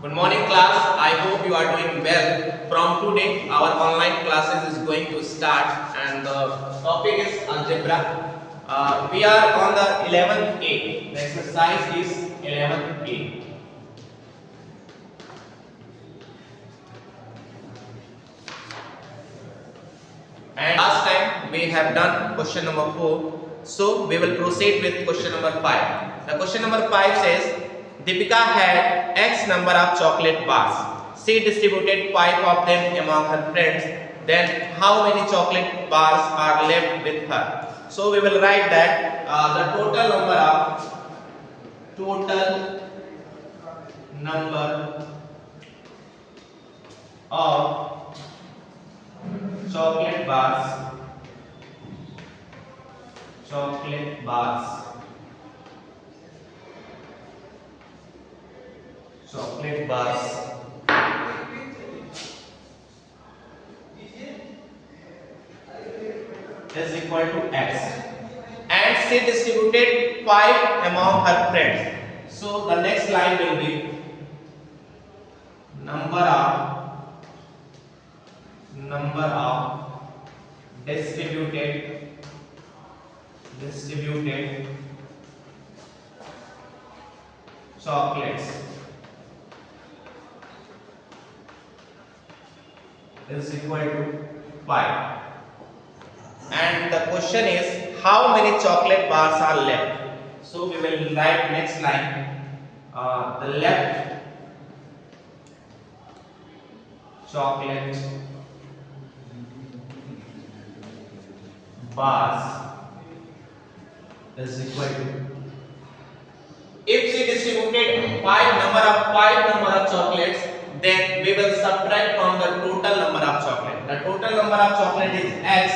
Good morning class. I hope you are doing well. From today our online classes is going to start and the topic is algebra. We are on the 11th A. The exercise is 11th A. And last time we have done question number 4. So we will proceed with question number 5. The question number 5 says Deepika had X number of chocolate bars. She distributed 5 of them among her friends. Then how many chocolate bars are left with her? So we will write that the total number of chocolate bars is equal to X, and she distributed 5 among her friends. So the next line will be number of distributed chocolates is equal to 5. And the question is how many chocolate bars are left. So we will write next line, the left chocolate bars is equal to, if she distributed 5 number of chocolates, then we will subtract from the total number of chocolate. The total number of chocolate is X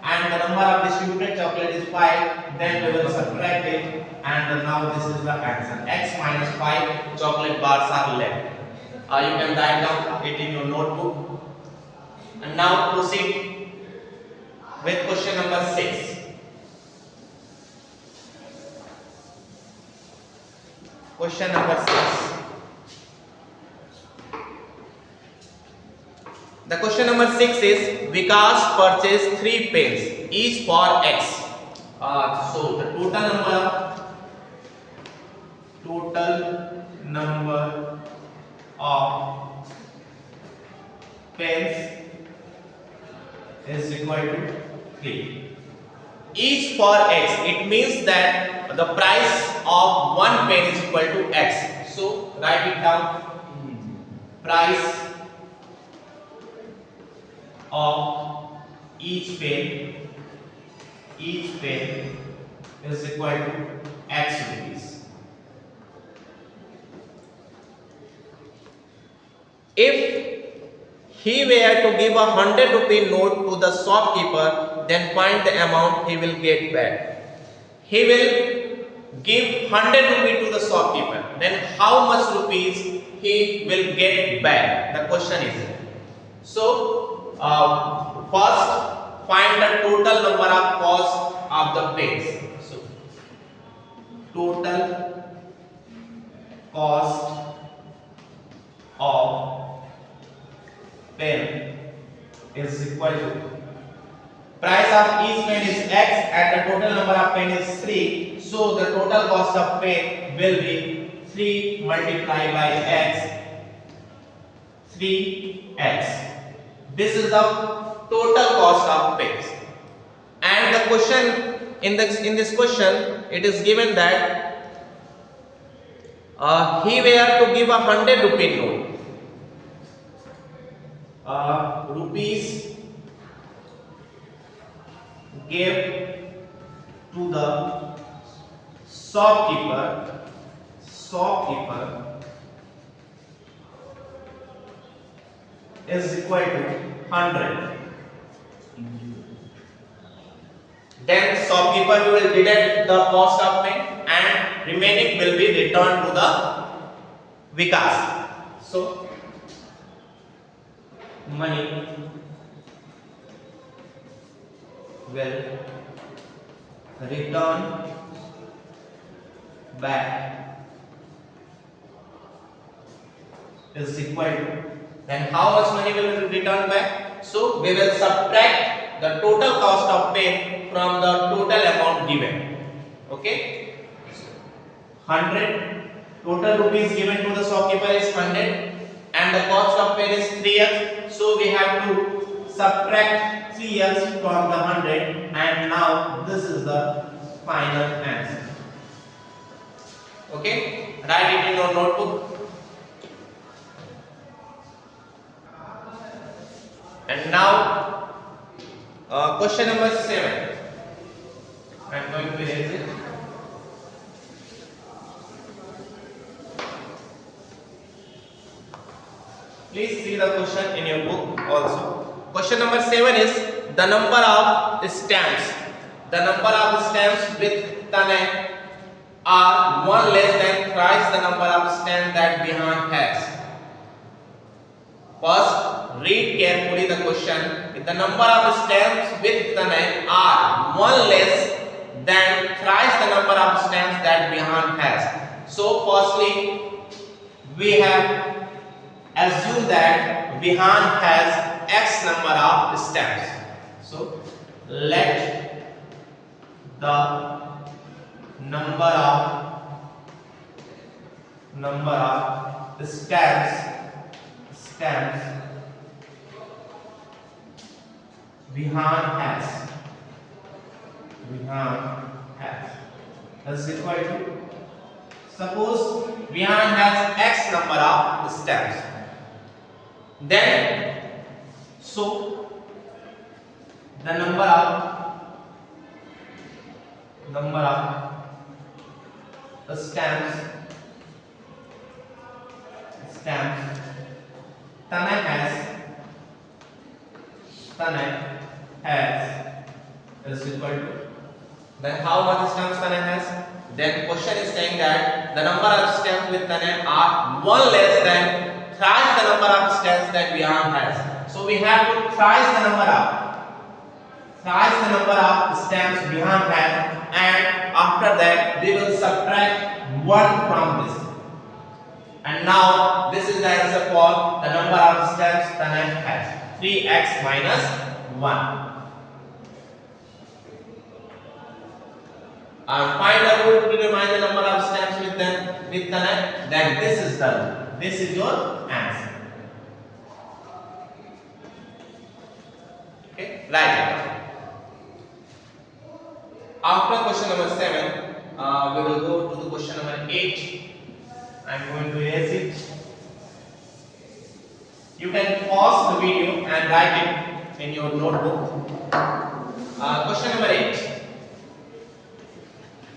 and the number of distributed chocolate is 5. Then we will subtract it, and now this is the answer. X minus 5 chocolate bars are left. You can write down it in your notebook. And now proceed with question number 6. Question number 6. The question number 6 is Vikas purchased 3 pens, each for X. So the total number of pens is equal to 3. Each for X. It means that the price of one pen is equal to X. So write it down. Price of each pen is equal to X rupees. If he were to give a 100 rupee note to the shopkeeper, then find the amount he will get back. He will give 100 rupee to the shopkeeper. Then how much rupees he will get back? The question is. So first find the total number of cost of the pens. So total cost of pen is equal to, price of each pen is X and the total number of pen is 3. So the total cost of pen will be 3 multiplied by X, 3X. This is the total cost of pens. And the question in this question it is given that he were to give a 100 rupee note. Rupees gave to the shopkeeper is equal to 100. Then shopkeeper will deduct the cost of pen and remaining will be returned to the Vikas. So money will return back is equal to, then how much money will be returned back? So we will subtract the total cost of pen from the total amount given. Okay, 100 total rupees given to the shopkeeper is 100 and the cost of pen is 3x, so we have to subtract 3x from the 100 and now this is the final answer. Okay, write it in your notebook. And now question number 7. I am going to erase it. Please see the question in your book also. Question number 7 is the number of stamps. The number of stamps with Tane are 1 less than thrice the number of stamps that Bihan has. First, read carefully the question. If the number of stamps with Tane are 1 less than thrice the number of stamps that Bihan has. So, firstly, we have assumed that Bihan has X number of stamps. So, let the number of stamps Bihan has is equal to, suppose Bihan has X number of stamps, then so the number of stamps Tane has is equal to, then how much stamps Tane has? Then question is saying that the number of stamps with Tane are 1 less than thrice the number of stamps that Bihan has. So we have to thrice the number of stamps Bihan has, and after that we will subtract 1 from this. And now this is the answer for the number of stamps Tane has, 3x minus 1. And find the rule to determine the number of stamps with Tane. Then this is the rule. This is your answer. Okay, write it down. After question number 7, we will go to the question number 8. I am going to erase it. You can pause the video and write it in your notebook. Question number 8.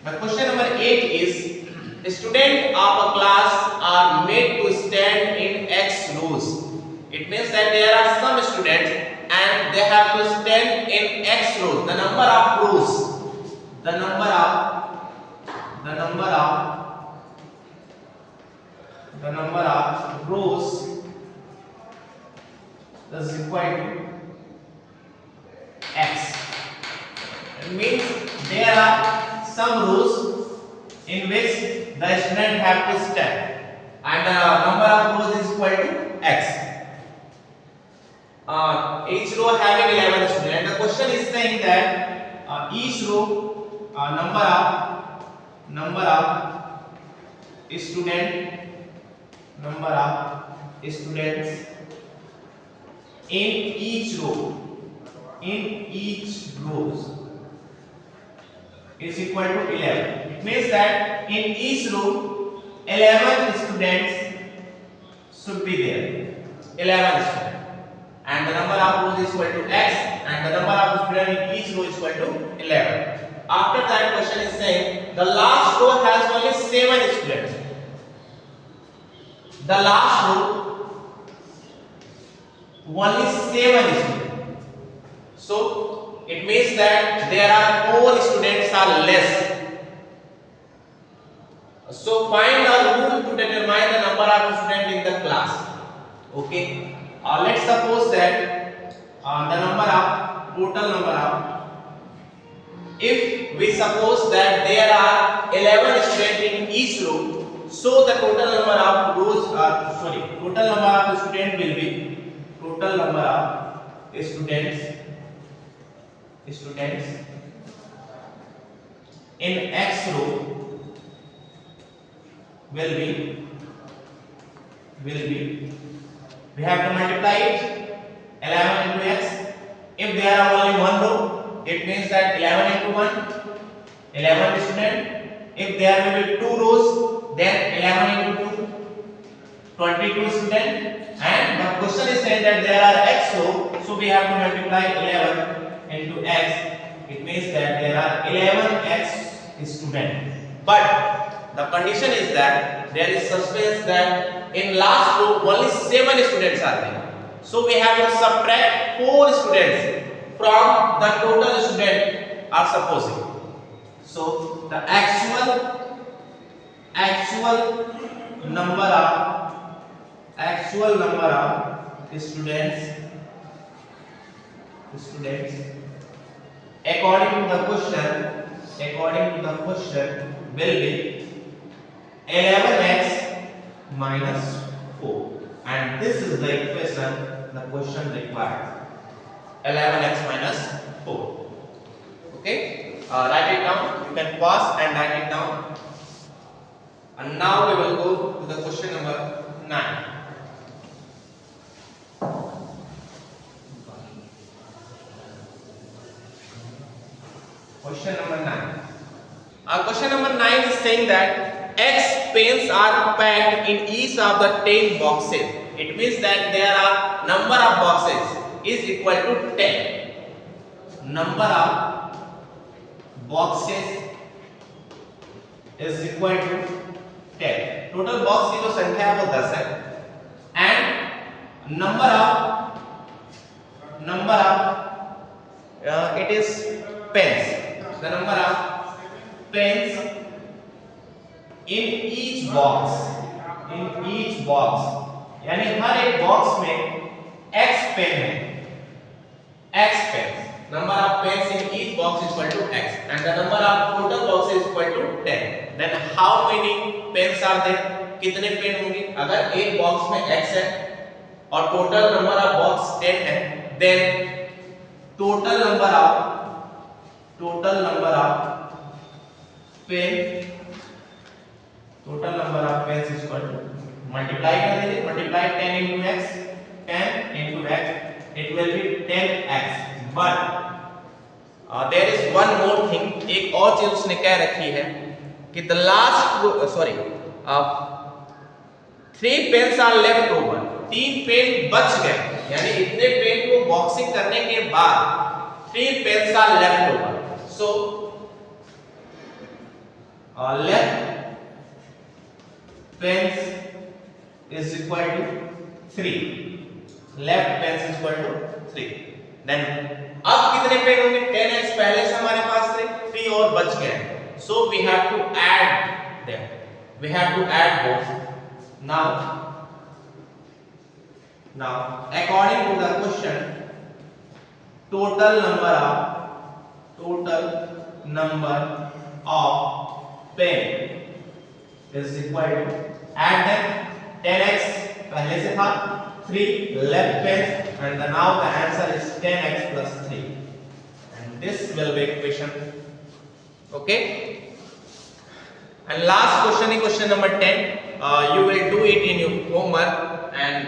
The question number 8 is, students of a class are made to stand in X rows. It means that there are some students and they have to stand in X rows. The number of rows, the number of rows is equal to X. It means there are some rows in which the student have to stand, and the number of rows is equal to X. Each row having 11 students. And the question is saying that each row number of students in each rows is equal to 11. It means that in each row 11 students should be there. 11 students. And the number of rows is equal to X, and the number of students in each row is equal to 11. After that, question is saying the last row has only 7 students. The last row only 7 students. So it means that there are 4 students are less. So find a rule to determine the number of students in the class. Okay. Let's suppose that total number of, if we suppose that there are 11 students in each row, So the total number of rows total number of student will be total number of students in x row will be we have to multiply it 11 into x. If there are only one row, it means that 11 into 1 11 student. If there will be two rows, then 11 into 2 22 student. And the question is saying that there are x row, so we have to multiply 11 into x. It means that there are 11x student. But the condition is that there is suspense that in last row only 7 students are there. So we have to subtract 4 students from the total student are supposing. So the actual number of students according to the question will be 11x minus 4, and this is the equation the question requires, 11x minus 4. Okay, write it down. You can pause and write it down. And now we will go to the question number 9. Question number 9. Question number 9 is saying that X pens are packed in each of the 10 boxes. It means that there are number of boxes is equal to 10. Number of boxes is equal to 10. Total box की जो संख्या है वो 10 है. And number of it is pens. The number of pens in each box यानी हर एक box में x pen है. x pens. Number of pens in each box is equal to x, and the number of total boxes is equal to 10. Then how many pens are there? कितने pen होंगे? अगर एक box में x है और total number of box 10 है, then total number of pens is equal to multiply कर दीजिए. multiply 10 into x, it will be 10x. But there is one more thing. एक और चीज उसने कह रखी है कि the last 3 pens are left over. 3 pen बच गए, यानी इतने पेन को बॉक्सिंग करने के बाद 3 pens are left over. So left pens is equal to 3. Left pens is equal to 3. Then अब कितने पेन होंगे? 10x पहले से हमारे पास थे, 3 और बच गए. So we have to add them. We have to add both. Now according to the question, total number of pen is equal to, add them. 10x पहले से था, 3 left pens, and now the answer is 10x plus 3, and this will be equation. Okay, and last question is question number 10. You will do it in your homework and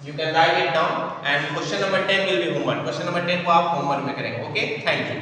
you can write it down, and question number 10 will be homework. question number 10 को आप homework में करेंगे. Okay, thank you.